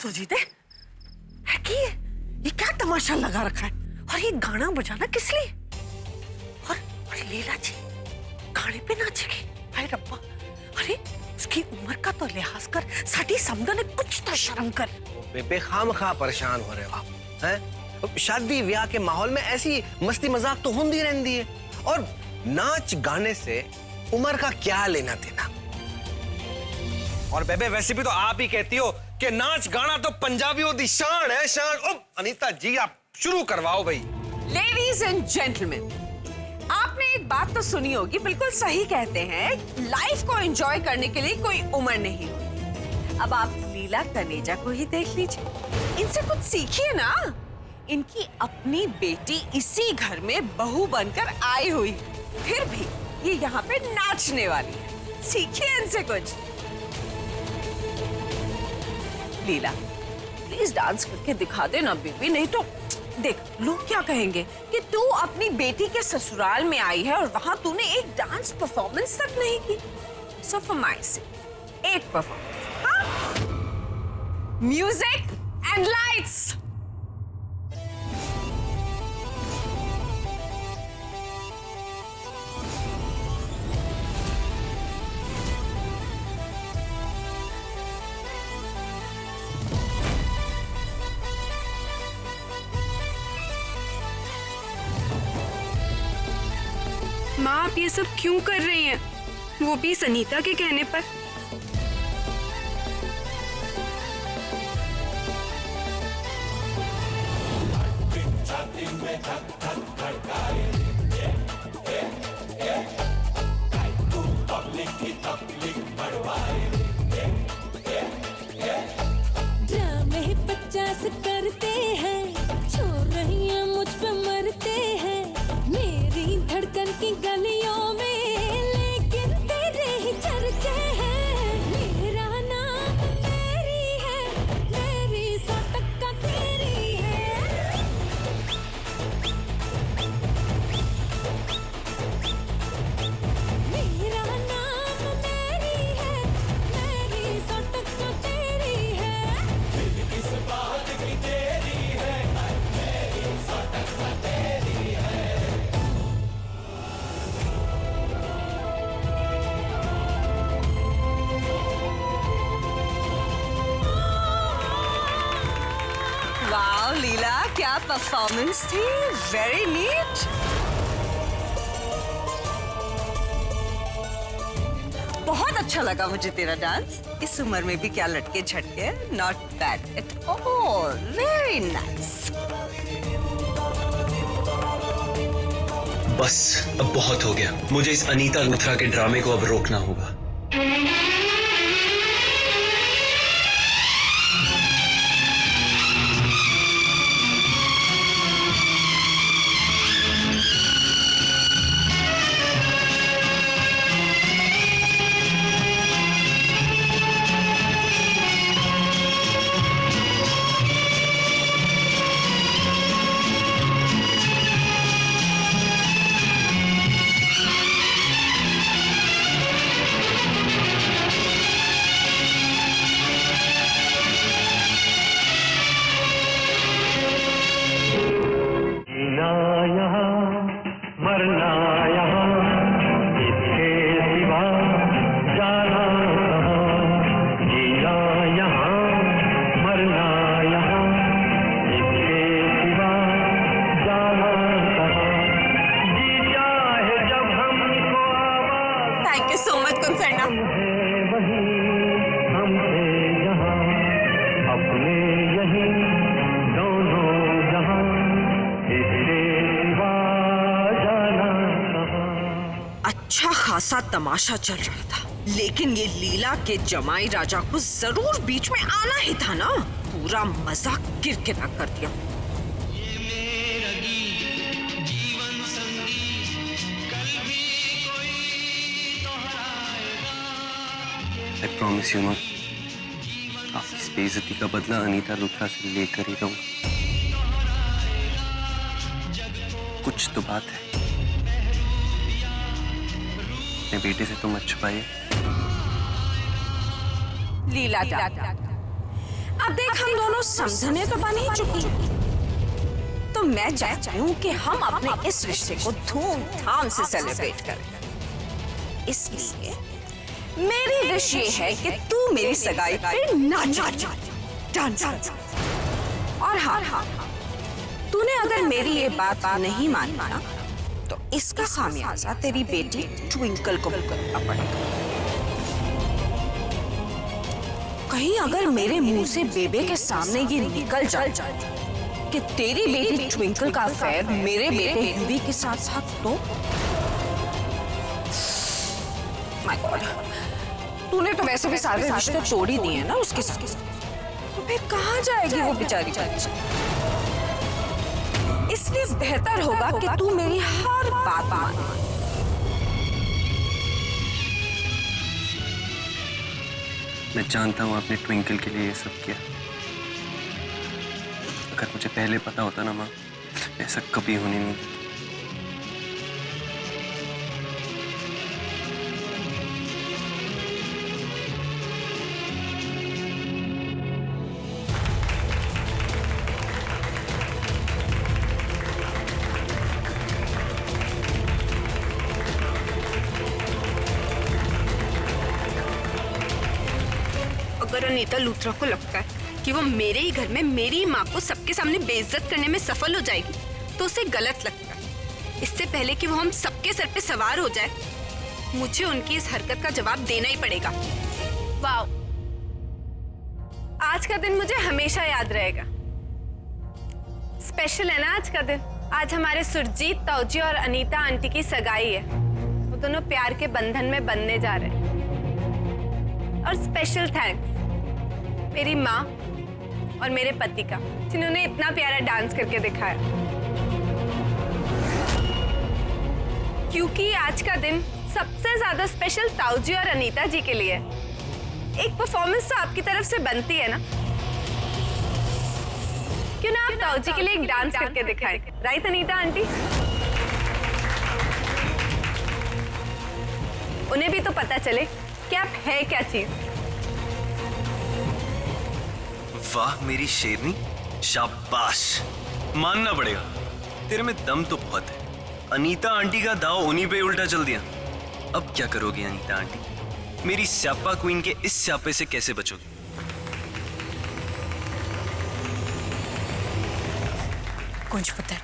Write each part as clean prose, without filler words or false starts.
सुजीते है कि ये क्या तमाशा लगा रखा है और ये गाना बजाना किस लिए? और लीला जी गाने पे नाचेगी? हाय रब्बा, अरे उसकी उम्र का तो लिहाज कर, साडी समझो ने कुछ तो शर्म कर। बेबे खामखा परेशान हो रहे हो आप हैं? शादी ब्याह के माहौल में ऐसी मस्ती मजाक तो होती रहती है, और नाच गाने से उम्र का क्या लेना देना। और बेबे वैसे भी तो आप ही कहती हो कि नाच गाना तो पंजाबियों की शान है, शान। अनीता जी आप शुरू करवाओ भाई। लेडीज एंड जेंटलमैन, आपने एक बात तो सुनी होगी, बिल्कुल सही कहते हैं, लाइफ को एंजॉय करने के लिए कोई उम्र नहीं होती। अब आप लीला तनेजा को ही देख लीजिए, इनसे कुछ सीखिए ना। इनकी अपनी बेटी इसी घर में बहू बनकर आई हुई, फिर भी ये यहाँ पे नाचने वाली है। सीखिए इनसे कुछ। लीला प्लीज डांस करके दिखा देना बेबी, नहीं तो देख लोग क्या कहेंगे कि तू अपनी बेटी के ससुराल में आई है और वहां तूने एक डांस परफॉर्मेंस तक नहीं की। सो फॉर माय सेक एक परफॉर्मेंस, हाँ? Music and lights. माँ आप ये सब क्यों कर रही हैं? वो भी सनीता के कहने पर। ड्रामे 50 करते हैं, छोड़ रही हैं मुझ पे मरते हैं, मेरी धड़कन की गलियों में, लेकिन तेरे ही चर्चे हैं। मेरा नाम मेरी है, मेरी 100% तेरी है। मेरा नाम मेरी है, मेरी 100% तेरी है। इस बात की तेरी है, मेरी 100% तेरी है। वाओ लीला, क्या परफॉर्मेंस थी, वेरी नीट। बहुत अच्छा लगा मुझे तेरा डांस। इस उम्र में भी क्या लटके झटके, not bad at all, very nice. बस अब बहुत हो गया, मुझे इस अनीता लूथरा के ड्रामे को अब रोकना होगा। थैंक यू सो मच कंसर्ना। अच्छा खासा तमाशा चल रहा था, लेकिन ये लीला के जमाई राजा को जरूर बीच में आना ही था ना। पूरा मजा किरकिरा कर दिया। I promise you, आपकी इस बेइज्जती का बदला अनीता लूथरा से लेकर ही रहूं। कुछ तो बात है, अपने बेटे से तो मत छुपाइए। लीला अब देख हम दोनों समझने तो बन ही चुके हैं। तो मैं चाहती हूँ कि हम अपने इस रिश्ते को धूमधाम से सेलिब्रेट करें। इसलिए मेरी विश ये है कि तू मेरी सगाई पे नाच। और हाँ, तूने अगर मेरी ये बात नहीं मानी ना, तो इसका खामियाजा तेरी बेटी ट्विंकल को भुगतना पड़ेगा। कहीं अगर मेरे मुंह से बेबे के सामने ये निकल जाए कि तेरी बेटी ट्विंकल का अफेयर मेरे बेटे यूवी के साथ तो माय गॉड, तूने तो वैसे भी सारे रिश्ते तोड़ ही दिए ना उसके साथ, तो फिर कहाँ जाएगी वो बेचारी। इसलिए बेहतर होगा कि तू मेरी हर बात मान। मैं जानता हूँ आपने ट्विंकल के लिए ये सब किया। अगर मुझे पहले पता होता ना माँ, ऐसा कभी होने नहीं देता। अगर अनीता लूथरा को लगता है कि वो मेरे ही घर में मेरी माँ को सबके सामने बेइज्जत करने में सफल हो जाएगी, तो उसे गलत लगता है। इससे पहले कि वो हम सबके सर पे सवार हो जाए, मुझे उनकी इस हरकत का जवाब देना ही पड़ेगा। वाह, आज का दिन मुझे हमेशा याद रहेगा। स्पेशल है ना आज का दिन। आज हमारे सुरजीत ताऊजी और अनीता आंटी की सगाई है। वो दोनों प्यार के बंधन में बंधने जा रहे हैं। और स्पेशल थैंक्स मेरी माँ और मेरे पति का, जिन्होंने इतना प्यारा डांस करके दिखाया। क्योंकि आज का दिन सबसे ज्यादा स्पेशल ताऊजी और अनीता जी के लिए है। एक परफॉर्मेंस तो आपकी तरफ से बनती है ना, क्यों ना आप ताऊजी के लिए एक डांस करके दिखाएं, राइट अनीता आंटी? उन्हें भी तो पता चले कि आप है क्या चीज। वाह मेरी शेरनी, शाबाश, मानना पड़ेगा, तेरे में दम तो बहुत है। अनीता आंटी का दाव उन्हीं पे उल्टा चल दिया। अब क्या करोगी अनीता आंटी? मेरी स्यापा क्वीन के इस स्यापे से कैसे बचोगी? कुंज पुत्र,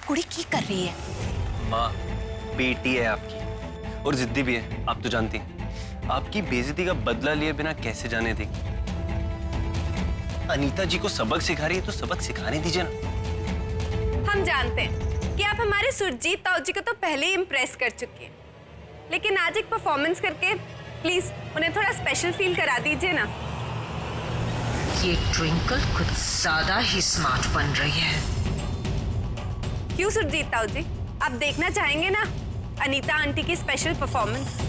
कुड़ी की कर रही है? माँ, बेटी है आपकी और जिद्दी भी है, आप तो जानती हैं। आपकी बेइज्जती का बदला लिए बिना कैसे जाने देगी? अनीता जी को सबक सिखा रही है तो सबक सिखाने दीजिए ना। हम जानते हैं कि आप हमारे सुरजीत ताऊजी को तो पहले ही इम्प्रेस कर चुकी हैं, लेकिन आज एक परफॉर्मेंस करके प्लीज उन्हें थोड़ा स्पेशल फील करा दीजिए ना। ये ट्विंकल कुछ ज्यादा ही स्मार्ट बन रही है। क्यों सुरजीत ताऊजी, आप देखना चाहेंगे ना अनीता आंटी की स्पेशल परफॉर्मेंस?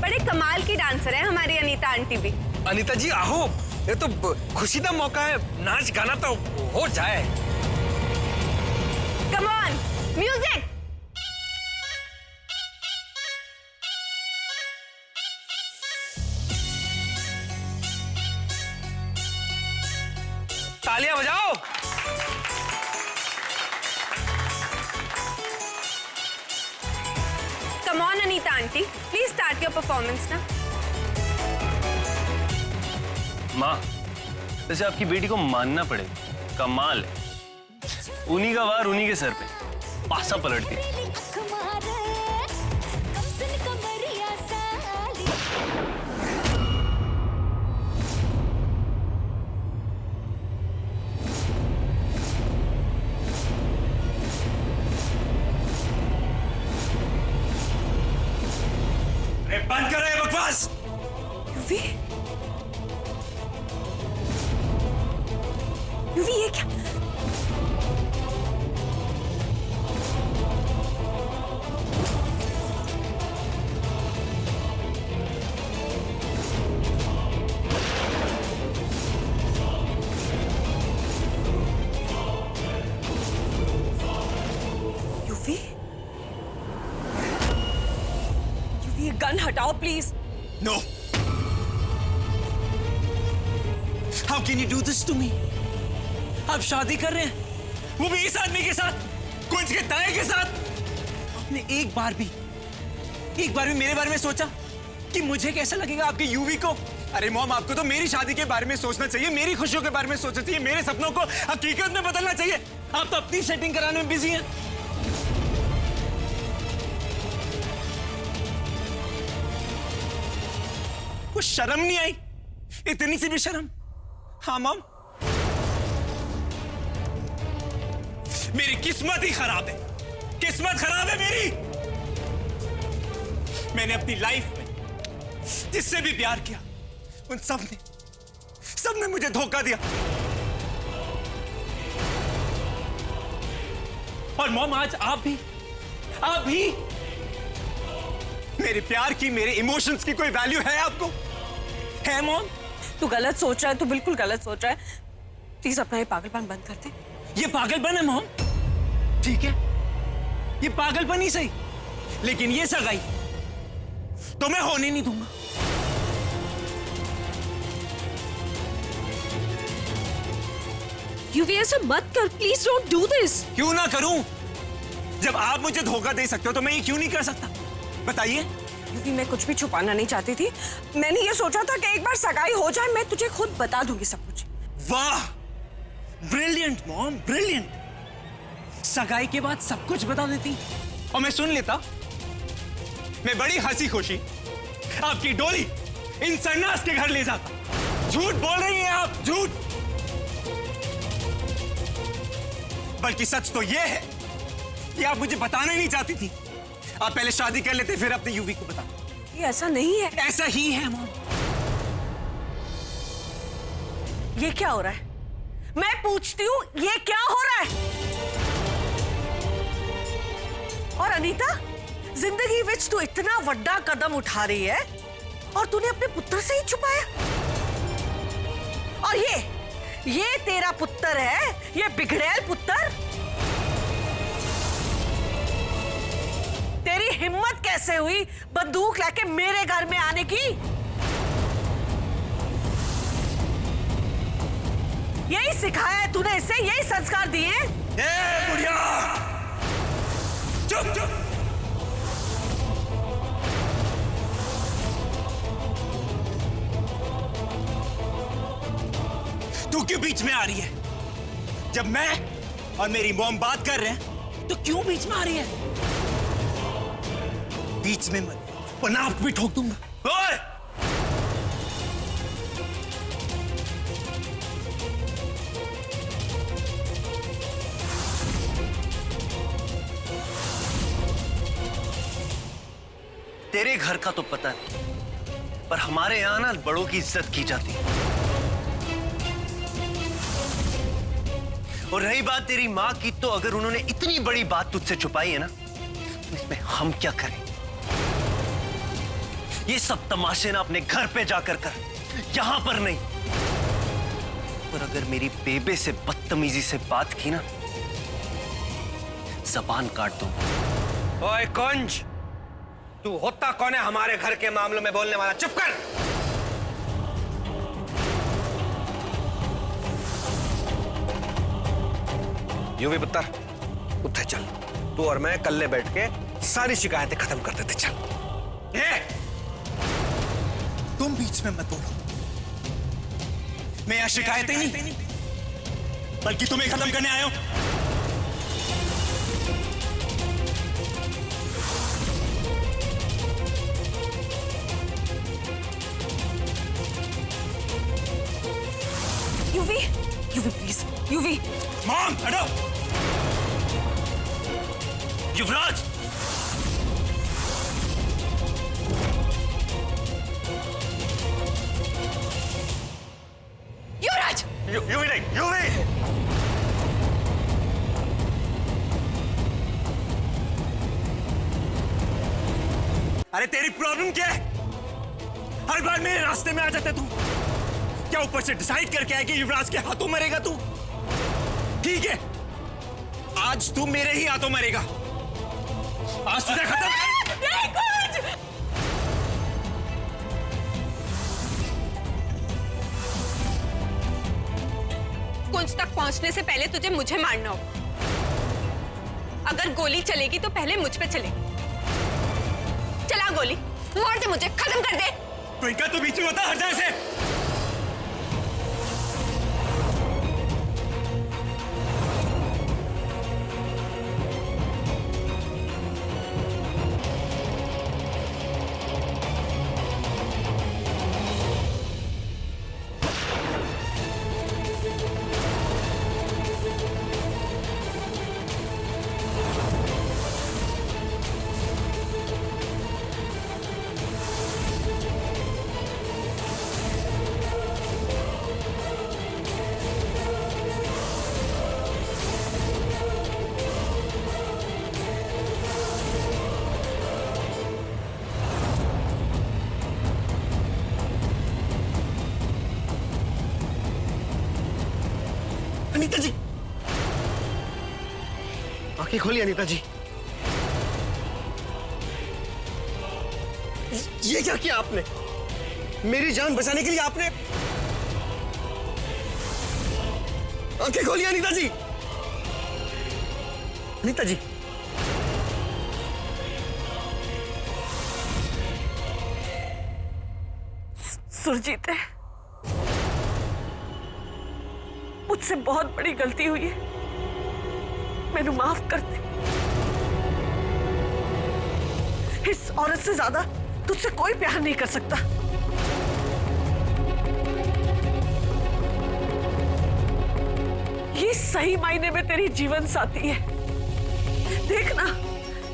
बड़े कमाल की डांसर है हमारी अनीता आंटी भी। अनीता जी आओ, ये तो खुशी का मौका है, नाच गाना तो हो जाए। Come on, music. तालियां बजाओ। Come on Anita aunty, please start your performance ना। माँ, वैसे आपकी बेटी को मानना पड़ेगा, कमाल है। उन्हीं का वार उन्हीं के सर पे, पासा पलटती। बंद करो ये बकवास। यूवी, ये क्या? यूवी, यूवी, ये गन हटाओ please. No, How can you do this to me? आप शादी कर रहे हैं, वो भी इस आदमी के साथ, कुंज के ताए के साथ। आपने एक बार भी मेरे बारे में सोचा कि मुझे कैसा लगेगा आपके यूवी को? अरे मॉम, आपको तो मेरी शादी के बारे में सोचना चाहिए, मेरी खुशियों के बारे में सोचना चाहिए, मेरे सपनों को हकीकत में बदलना चाहिए। आप तो अपनी सेटिंग कराने में बिजी हैं। कुछ शर्म नहीं आई? इतनी सी भी शर्म? हाँ मॉम, मेरी किस्मत ही खराब है, किस्मत खराब है मेरी। मैंने अपनी लाइफ में जिससे भी प्यार किया, उन सबने मुझे धोखा दिया। और मॉम, आज आप भी मेरे प्यार की, मेरे इमोशंस की कोई वैल्यू है आपको? है मॉम? तू गलत सोच रहा है, तू बिल्कुल गलत सोच रहा है। प्लीज अपना ये पागलपन बंद कर दे। ये पागलपन है मॉम, ठीक है, ये पागलपन ही सही, लेकिन ये सगाई तो मैं होने नहीं दूंगा। यूवी, ऐसा मत कर, प्लीज डोंट डू दिस। क्यों ना करूं? जब आप मुझे धोखा दे सकते हो तो मैं ये क्यों नहीं कर सकता? बताइए। यूवी, मैं कुछ भी छुपाना नहीं चाहती थी। मैंने ये सोचा था कि एक बार सगाई हो जाए, मैं तुझे खुद बता दूंगी सब कुछ। वाह, ब्रिलियंट मॉम, ब्रिलियंट। सगाई के बाद सब कुछ बता देती और मैं सुन लेता। मैं बड़ी हंसी खुशी आपकी डोली इन सन्नास के घर ले जाता। झूठ बोल रही हैं आप, झूठ। बल्कि सच तो यह है कि आप मुझे बताना ही नहीं चाहती थी। आप पहले शादी कर लेते, फिर अपने यूवी को बता। ये ऐसा नहीं है। ऐसा ही है मॉम। ये क्या हो रहा है? मैं पूछती हूँ, ये क्या हो रहा है? और अनीता, जिंदगी विच तू इतना वड्डा कदम उठा रही है और तूने अपने पुत्र से ही छुपाया। और ये तेरा पुत्र है, ये बिगड़ैल पुत्र। तेरी हिम्मत कैसे हुई बंदूक लेके मेरे घर में आने की? यही सिखाया है तूने इसे, यही संस्कार दिए? ए बुढ़िया, चुप चुप। तू क्यों बीच में आ रही है? जब मैं और मेरी मॉम बात कर रहे हैं तो क्यों बीच में आ रही है? बीच में मत, वरना आपको भी ठोक दूंगा। ओए! तेरे घर का तो पता नहीं, पर हमारे यहां ना बड़ों की इज्जत की जाती है। और रही बात तेरी माँ की, तो अगर उन्होंने इतनी बड़ी बात तुझसे छुपाई है ना, तो इसमें हम क्या करें? ये सब तमाशे ना अपने घर पे जाकर कर, यहां पर नहीं। और अगर मेरी बेबे से बदतमीजी से बात की ना, जबान काट दूं। ओए कुंज, तू होता कौन है हमारे घर के मामलों में बोलने वाला? चुप कर। यूवी पुत्र, उठे चल। तू और मैं कल्ले बैठ के सारी शिकायतें खत्म कर देते। चल। तुम बीच में मत बोलो। मैं यहाँ शिकायतें नहीं, बल्कि तुम्हें खत्म करने आया हूं। UV please, UV. मॉम, हटो। युवराज, युवराज! यूवी नहीं, यूवी! अरे तेरी प्रॉब्लम क्या है? हर बार मेरे रास्ते में आ जाता तू। क्या ऊपर से डिसाइड करके आया कि युवराज के हाथों मरेगा तू? ठीक है, आज तू मेरे ही हाथों मरेगा। आज तुझे खत्म। नहीं कुछ! मुझ तक पहुंचने से पहले तुझे मुझे मारना होगा। अगर गोली चलेगी तो पहले मुझ पे चलेगी। चला गोली, मार दे मुझे, खत्म कर दे। ट्विंकल तो बीच में होता, हट जा से। अनीता जी, आंखें खोलिए अनीता जी। ये क्या किया आपने? मेरी जान बचाने के लिए आपने आंखें खोलिए अनीता जी। अनीता जी, सुरजीत, मुझसे बहुत बड़ी गलती हुई है, मैंने माफ कर दे। इस औरत से ज्यादा तुझसे कोई प्यार नहीं कर सकता। ये सही मायने में तेरी जीवन साथी है। देखना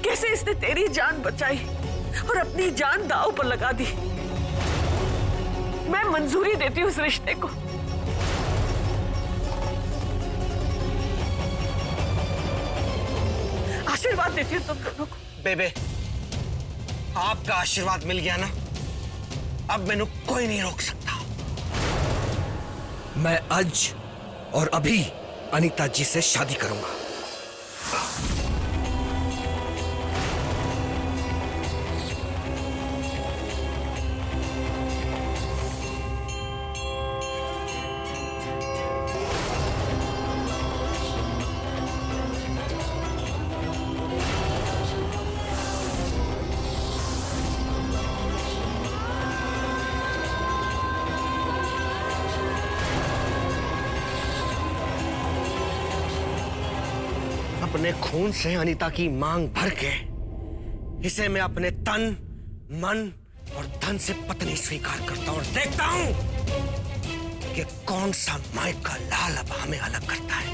कैसे इसने तेरी जान बचाई और अपनी जान दांव पर लगा दी। मैं मंजूरी देती हूँ इस रिश्ते को। आशीर्वाद देती हूँ तुम दोनों को। बेबे, आपका आशीर्वाद मिल गया ना, अब मैंने कोई नहीं रोक सकता। मैं आज और अभी अनीता जी से शादी करूंगा। अपने खून से अनीता की मांग भर के इसे मैं अपने तन, मन और धन से पत्नी स्वीकार करता हूं और देखता हूं कि कौन सा माई का लाल अब हमें अलग करता है।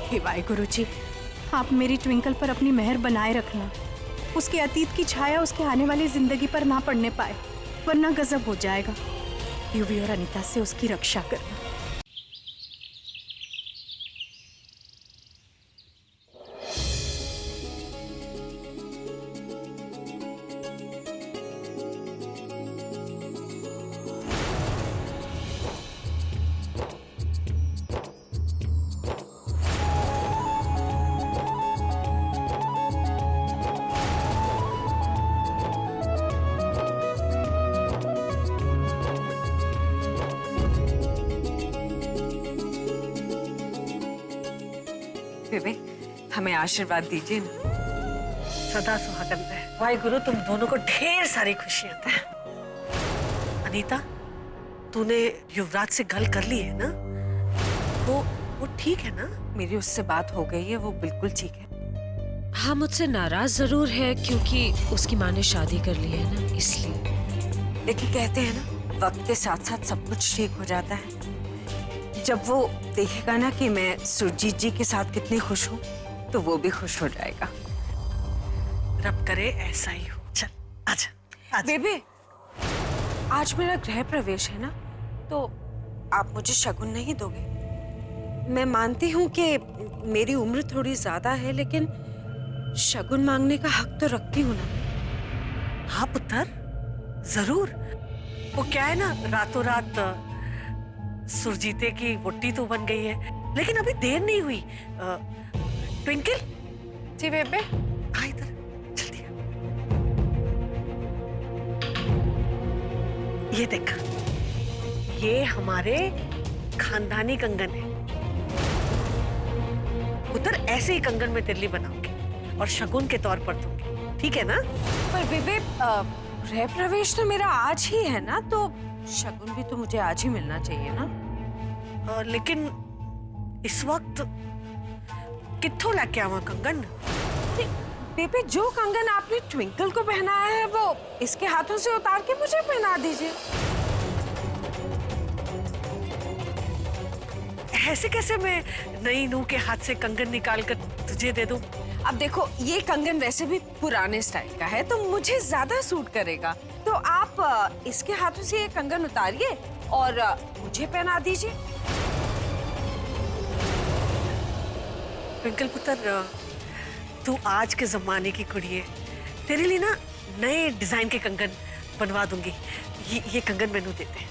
हे वाहिगुरु जी, आप मेरी ट्विंकल पर अपनी मेहर बनाए रखना। उसके अतीत की छाया उसके आने वाली जिंदगी पर ना पड़ने पाए, वरना गजब हो जाएगा। युवी और अनीता से उसकी रक्षा करना। बेबे, हमें आशीर्वाद दीजिए ना। सदा सुहागन रहे। वाहिगुरु तुम दोनों को ढेर सारी खुशियां दें। अनीता, तूने युवराज से गल कर ली है ना? वो ठीक है ना? मेरी उससे बात हो गई है, वो बिल्कुल ठीक है। हाँ, मुझसे नाराज जरूर है क्योंकि उसकी माँ ने शादी कर ली है ना, इसलिए। लेकिन कहते हैं ना, वक्त के साथ साथ सब कुछ ठीक हो जाता है। जब वो देखेगा ना कि मैं सुरजीत जी के साथ कितनी खुश हूँ, तो वो भी खुश हो जाएगा। रब करे ऐसा ही हो। चल आजा। बेबे, आज मेरा गृह प्रवेश है ना, तो आप मुझे शगुन नहीं दोगे? मैं मानती हूँ कि मेरी उम्र थोड़ी ज्यादा है, लेकिन शगुन मांगने का हक तो रखती हूँ ना। हाँ पुत्र, जरूर। वो क्या है ना, रातों रात सुरजीते की वोटी तो बन गई है, लेकिन अभी देर नहीं हुई। ट्विंकल, जी बेबे। आ इधर जल्दी आ। ये देख, ये हमारे खानदानी कंगन है। पुत्र, ऐसे ही कंगन में तिरली बनाऊंगी और शगुन के तौर पर दूंगी, ठीक है ना? पर बेबे गृह प्रवेश तो मेरा आज ही है ना, तो शगुन भी तो मुझे आज ही मिलना चाहिए ना। लेकिन इस वक्त कित्थों लेके आवा कंगन? बेबे, जो कंगन आपने ट्विंकल को पहनाया है वो इसके हाथों से उतार के मुझे पहना दीजिए। ऐसे कैसे मैं नई नूह के हाथ से कंगन निकाल कर तुझे दे दूं? अब देखो, ये कंगन वैसे भी पुराने स्टाइल का है तो मुझे ज्यादा सूट करेगा, तो आप इसके हाथों से ये कंगन उतारिए और मुझे पहना दीजिए। ट्विंकल पुत्र, तू आज के जमाने की कुड़ी है, तेरे लिए ना नए डिजाइन के कंगन बनवा दूंगी। ये कंगन मैनू देते हैं।